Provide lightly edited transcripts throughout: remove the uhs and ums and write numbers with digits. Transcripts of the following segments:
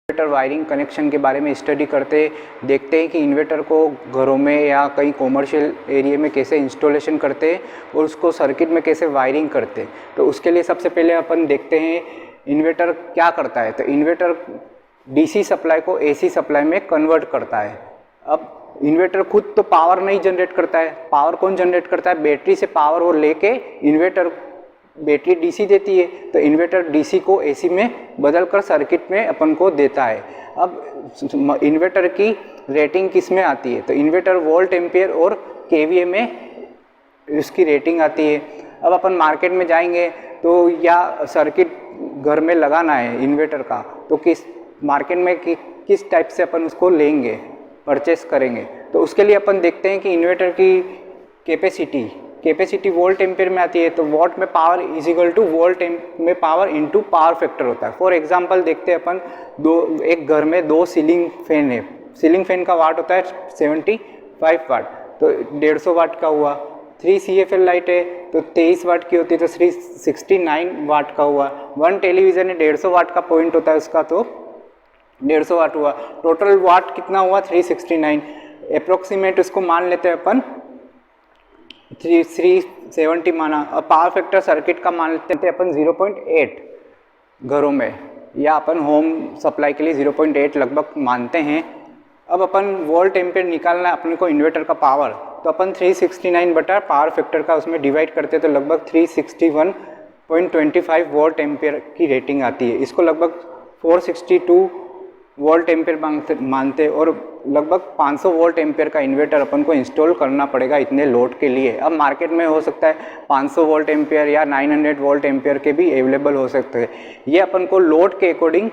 Inverter wiring connection के बारे में स्टडी करते देखते हैं कि इन्वर्टर को घरों में या कहीं कॉमर्शियल एरिया में कैसे इंस्टॉलेशन करते हैं और उसको सर्किट में कैसे वायरिंग करते हैं। तो उसके लिए सबसे पहले अपन देखते हैं इन्वर्टर क्या करता है। तो इन्वर्टर डीसी सप्लाई को एसी सप्लाई में कन्वर्ट करता है। अब इन्वर्टर खुद तो पावर नहीं जनरेट करता है, पावर कौन जनरेट करता है? बैटरी से पावर वो लेके इन्वर्टर, बैटरी डीसी देती है तो इन्वर्टर डीसी को एसी में बदलकर सर्किट में अपन को देता है। अब इन्वर्टर की रेटिंग किस में आती है? तो इन्वर्टर वोल्ट एम्पियर और केवीए में उसकी रेटिंग आती है। अब अपन मार्केट में जाएंगे तो या सर्किट घर में लगाना है इन्वर्टर का, तो किस मार्केट में किस टाइप से अपन उसको लेंगे, परचेस करेंगे। तो उसके लिए अपन देखते हैं कि इन्वर्टर की कैपेसिटी वोल्ट एम्पियर में आती है। तो वॉट में power is equal two volt में पावर इनटू पावर फैक्टर होता है। फॉर एग्जांपल देखते हैं अपन एक घर में 2 सीलिंग फैन है। सीलिंग फैन का वाट होता है 75 वाट, तो 150 वाट का हुआ। 3 CFL लाइट है तो 23 वाट की होती है, तो 369 वाट का हुआ। 1 टेलीविज़न है 150 वाट का पॉइंट होता है उसका, तो 150 वाट हुआ। टोटल वाट कितना हुआ? 369। अप्रोक्सीमेट उसको मान लेते हैं अपन 370 माना। और पावर फैक्टर सर्किट का मान लेते हैं अपन 0.8 घरों में, या अपन होम सप्लाई के लिए 0.8 लगभग मानते हैं। अब अपन वोल्ट एम्पियर निकालना है अपने को इन्वर्टर का पावर, तो अपन 369 बटा पावर फैक्टर का उसमें डिवाइड करते हैं तो लगभग 361.25 वोल्ट एम्पियर की रेटिंग आती है। इसको लगभग 462 वोल्ट एम्पियर मानते और लगभग 500 वोल्ट एम्पियर का इन्वर्टर अपन को इंस्टॉल करना पड़ेगा इतने लोड के लिए। अब मार्केट में हो सकता है 500 वोल्ट एम्पियर या 900 वोल्ट एम्पियर के भी अवेलेबल हो सकते हैं। ये अपन को लोड के अकॉर्डिंग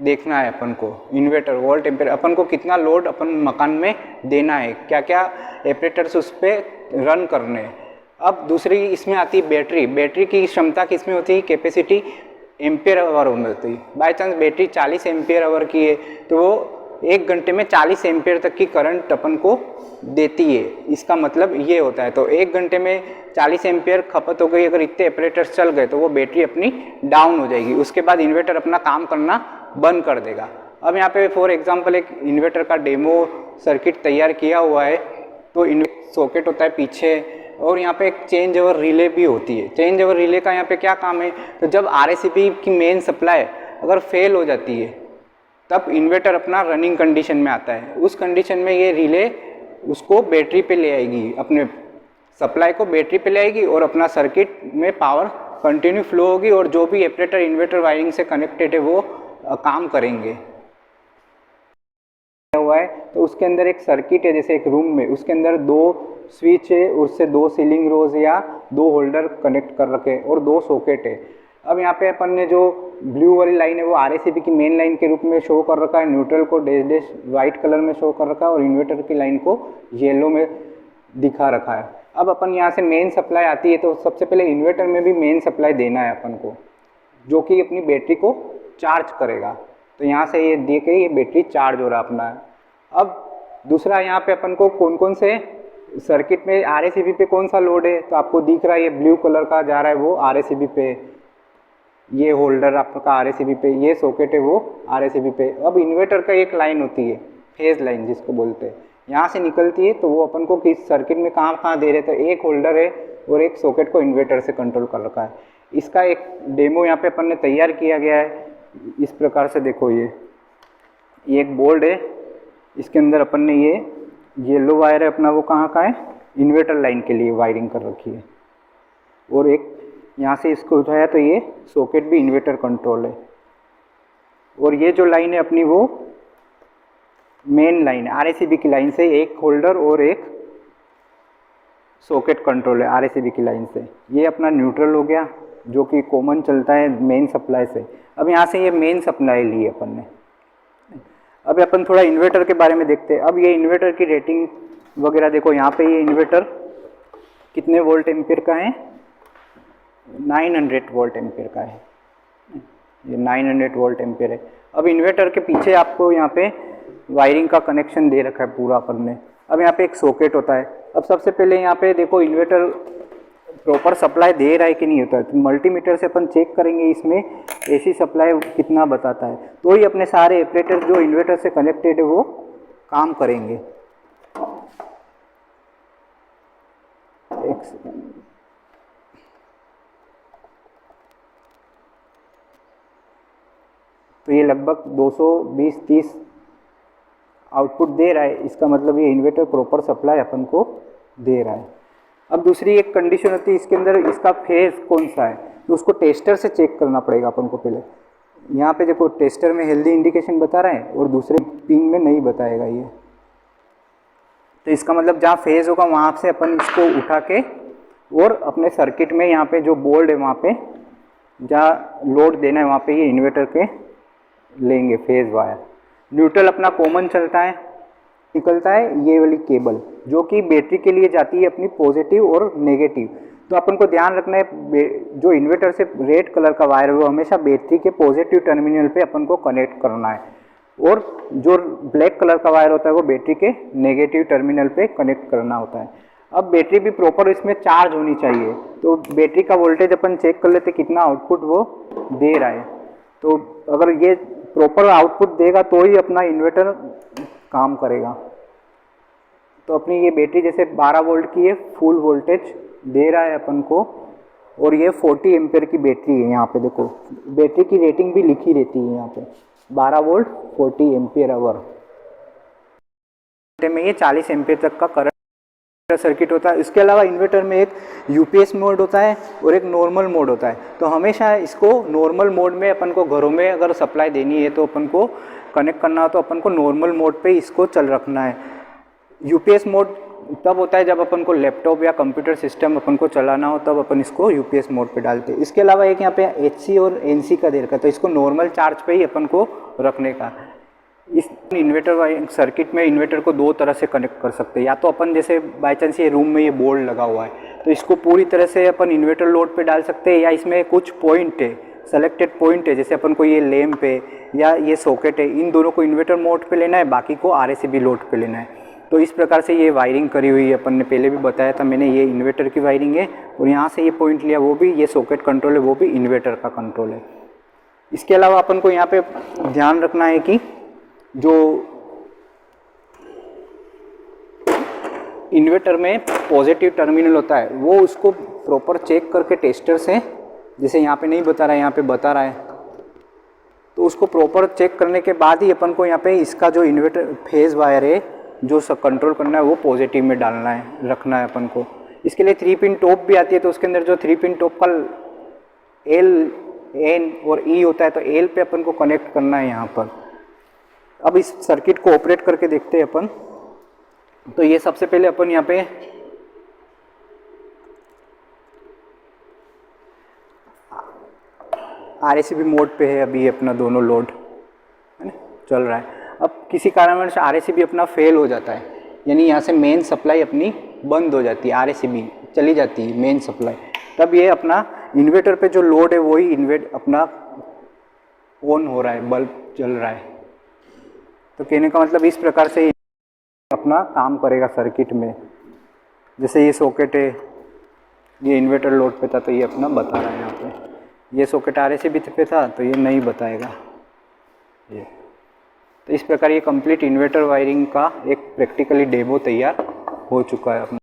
देखना है। अपन को इन्वर्टर वोल्ट एम्पियर अपन को कितना लोड अपन मकान में देना है, क्या क्या ऑपरेटर्स उस पर रन करने हैं। अब दूसरी इसमें आती है बैटरी की क्षमता किसमें होती है? कैपेसिटी एम्पियर आवर में होती है। By chance battery 40 ampere hour की है तो वो 1 घंटे में 40 एम्पियर तक की करंट अपन को देती है। इसका मतलब ये होता है। तो 1 घंटे में 40 एम्पियर खपत हो गई, अगर इतने ऑपरेटर्स चल गए तो वो बैटरी अपनी डाउन हो जाएगी। उसके बाद इन्वर्टर अपना काम करना बंद कर देगा। अब यहाँ पे फॉर एग्जांपल एक इन्वर्टर का डेमो सर्किट तैयार किया हुआ है। तो सॉकेट होता है पीछे और यहाँ पे एक चेंज ओवर रिले भी होती है। चेंज ओवर रिले का यहाँ पे क्या काम है? तो जब RACP की मेन सप्लाई अगर फेल हो जाती है तब इन्वर्टर अपना रनिंग कंडीशन में आता है। उस कंडीशन में ये रिले उसको बैटरी पे ले आएगी, अपने सप्लाई को बैटरी पे ले आएगी और अपना सर्किट में पावर कंटिन्यू फ्लो होगी और जो भी ऑपरेटर इन्वर्टर वायरिंग से कनेक्टेड है वो काम करेंगे। हुआ है तो उसके अंदर एक सर्किट है, जैसे एक रूम में उसके अंदर 2 स्विच है, उससे 2 सीलिंग रोज या 2 होल्डर कनेक्ट कर रखे और 2 सॉकेट है। अब यहाँ पे अपन ने जो ब्लू वाली लाइन है वो RACP की मेन लाइन के रूप में शो कर रखा है, न्यूट्रल को डैश वाइट कलर में शो कर रखा है और इन्वर्टर की लाइन को येलो में दिखा रखा है। अब अपन यहाँ से मेन सप्लाई आती है तो सबसे पहले इन्वर्टर में भी मेन सप्लाई देना है अपन को, जो कि अपनी बैटरी को चार्ज करेगा। तो यहाँ से ये दे के ये बैटरी चार्ज हो रहा अपना है। अब दूसरा यहाँ पे अपन को कौन कौन से सर्किट में RACP पे कौन सा लोड है, तो आपको दिख रहा है ये ब्लू कलर का जा रहा है वो RACP पे, ये होल्डर आपका RACP पे, ये सॉकेट है वो RACP पे। अब इन्वर्टर का एक लाइन होती है फेज लाइन जिसको बोलते हैं, यहाँ से निकलती है तो वो अपन को किस सर्किट में कहाँ दे रहे, तो एक होल्डर है और एक सॉकेट को इन्वर्टर से कंट्रोल कर रखा है। इसका एक डेमो यहाँ पे अपन ने तैयार किया गया है इस प्रकार से। देखो ये एक बोर्ड है, इसके अंदर अपन ने ये येलो वायर है अपना, वो कहाँ का है? इन्वर्टर लाइन के लिए वायरिंग कर रखी है। और एक यहाँ से इसको उठाया तो ये सॉकेट भी इन्वर्टर कंट्रोल है। और ये जो लाइन है अपनी वो मेन लाइन है RACP की लाइन से, एक होल्डर और एक सॉकेट कंट्रोल है RACP की लाइन से। ये अपना न्यूट्रल हो गया जो कि कॉमन चलता है मेन सप्लाई से। अब यहाँ से ये मेन सप्लाई ली अपन ने। अब अपन थोड़ा इन्वर्टर के बारे में देखते हैं। अब ये इन्वर्टर की रेटिंग वगैरह देखो, यहाँ पे ये इन्वर्टर कितने वोल्ट एम्पियर का है? 900 वोल्ट एम्पियर का है, ये 900 वोल्ट एम्पियर है। अब इन्वर्टर के पीछे आपको यहाँ पे वायरिंग का कनेक्शन दे रखा है पूरा अपन ने। अब यहाँ पे एक सॉकेट होता है। अब सबसे पहले यहाँ पे देखो इन्वर्टर प्रॉपर सप्लाई दे रहा है कि नहीं होता है। तो मल्टीमीटर से अपन चेक करेंगे इसमें एसी सप्लाई कितना बताता है, तो ही अपने सारे ऑपरेटर जो इन्वर्टर से कनेक्टेड है वो काम करेंगे। एक सेकेंड, तो ये लगभग 220-30 आउटपुट दे रहा है, इसका मतलब ये इन्वर्टर प्रॉपर सप्लाई अपन को दे रहा है। अब दूसरी एक कंडीशन होती है इसके अंदर, इसका फेज कौन सा है, तो उसको टेस्टर से चेक करना पड़ेगा अपन को पहले। यहाँ पे देखो टेस्टर में हेल्दी इंडिकेशन बता रहा है और दूसरे पिन में नहीं बताएगा ये, तो इसका मतलब जहाँ फेज होगा वहाँ से अपन इसको उठा के और अपने सर्किट में यहाँ पे जो बोर्ड है वहाँ पे जहाँ लोड देना है वहाँ पे ये इन्वर्टर के लेंगे फेज वायर। न्यूट्रल अपना कॉमन चलता है, निकलता है ये वाली केबल जो कि बैटरी के लिए जाती है अपनी पॉजिटिव और नेगेटिव। तो अपन को ध्यान रखना है जो इन्वर्टर से रेड कलर का वायर है वो हमेशा बैटरी के पॉजिटिव टर्मिनल पे अपन को कनेक्ट करना है, और जो ब्लैक कलर का वायर होता है वो बैटरी के नेगेटिव टर्मिनल पे कनेक्ट करना होता है। अब बैटरी भी प्रॉपर इसमें चार्ज होनी चाहिए, तो बैटरी का वोल्टेज अपन चेक कर लेते कितना आउटपुट वो दे रहा है। तो अगर ये प्रॉपर आउटपुट देगा तो ही अपना इन्वर्टर काम करेगा। तो अपनी ये बैटरी जैसे 12 वोल्ट की है, फुल वोल्टेज दे रहा है अपन को, और ये 40 एम्पेयर की बैटरी है। यहाँ पे देखो बैटरी की रेटिंग भी लिखी रहती है यहाँ पे 12 वोल्ट 40 एम्पियर आवर में ये 40 एम्पियर तक का करंट सर्किट होता है। इसके अलावा इन्वर्टर में एक यूपीएस मोड होता है और एक नॉर्मल मोड होता है। तो हमेशा इसको नॉर्मल मोड में अपन को घरों में अगर सप्लाई देनी है तो अपन को कनेक्ट करना हो तो अपन को नॉर्मल मोड पे इसको चल रखना है। यूपीएस मोड तब होता है जब अपन को लैपटॉप या कंप्यूटर सिस्टम अपन को चलाना हो, तब अपन इसको यूपीएस मोड पे डालते हैं। इसके अलावा एक यहाँ पे एचसी और एनसी का दे रखा है, तो इसको नॉर्मल चार्ज पे ही अपन को रखने का। इस इन्वर्टर सर्किट में इन्वर्टर को दो तरह से कनेक्ट कर सकते हैं, या तो अपन जैसे बाई चांस ये रूम में ये बोर्ड लगा हुआ है तो इसको पूरी तरह से अपन इन्वर्टर लोड पे डाल सकते हैं, या इसमें कुछ पॉइंट है, सेलेक्टेड पॉइंट है, जैसे अपन को ये लैंप है या ये सॉकेट है, इन दोनों को इन्वर्टर मोड पे लेना है, बाकी को आरएसीबी लोड पे लेना है। तो इस प्रकार से ये वायरिंग करी हुई है। अपन ने पहले भी बताया था मैंने, ये इन्वर्टर की वायरिंग है, और यहाँ से ये पॉइंट लिया वो भी, ये सॉकेट कंट्रोल है वो भी इन्वर्टर का कंट्रोल है। इसके अलावा अपन को यहाँ पे ध्यान रखना है कि जो इन्वर्टर में पॉजिटिव टर्मिनल होता है वो उसको प्रॉपर चेक करके टेस्टर से, जैसे यहाँ पे नहीं बता रहा है यहाँ पे बता रहा है, तो उसको प्रॉपर चेक करने के बाद ही अपन को यहाँ पे इसका जो इन्वर्टर फेज वायर है जो सब कंट्रोल करना है वो पॉजिटिव में डालना है, रखना है अपन को। इसके लिए 3 पिन टॉप भी आती है, तो उसके अंदर जो 3 पिन टॉप का एल एन और ई होता है, तो एल पे अपन को कनेक्ट करना है यहाँ पर। अब इस सर्किट को ऑपरेट करके देखते हैं अपन। तो ये सबसे पहले अपन यहाँ पे आरएसीबी मोड पे है, अभी अपना दोनों लोड है ना चल रहा है। अब किसी कारणवश आरएसीबी अपना फेल हो जाता है, यानी यहाँ से मेन सप्लाई अपनी बंद हो जाती है, आरएसीबी चली जाती है मेन सप्लाई, तब ये अपना इन्वर्टर पे जो लोड है वही अपना ऑन हो रहा है, बल्ब जल रहा है। तो कहने का मतलब इस प्रकार से अपना काम करेगा सर्किट में। जैसे ये सॉकेट है, ये इन्वर्टर लोड पे था तो ये अपना बता रहा है यहाँ पे, ये सॉकेट आरएसीबी पे था तो ये नहीं बताएगा ये। तो इस प्रकार ये कंप्लीट इन्वर्टर वायरिंग का एक प्रैक्टिकली डेमो तैयार हो चुका है अपना।